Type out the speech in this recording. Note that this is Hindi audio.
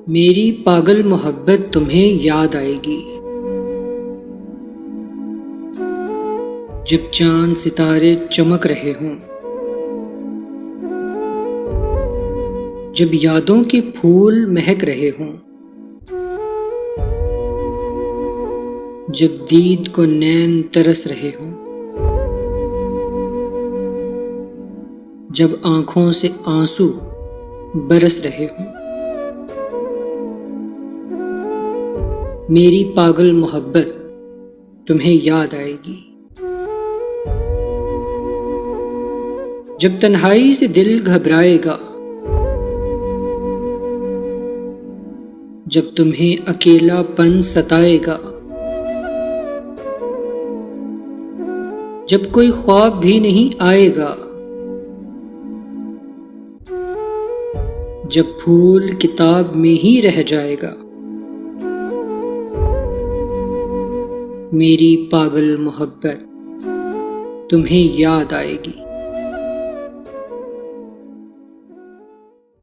मेरी पागल मोहब्बत तुम्हें याद आएगी जब चांद सितारे चमक रहे हों, जब यादों के फूल महक रहे हों, जब दीद को नैन तरस रहे हों, जब आंखों से आंसू बरस रहे हों। मेरी पागल मोहब्बत तुम्हें याद आएगी जब तन्हाई से दिल घबराएगा, जब तुम्हें अकेलापन सताएगा, जब कोई ख्वाब भी नहीं आएगा, जब फूल किताब में ही रह जाएगा। मेरी पागल मोहब्बत तुम्हें याद आएगी।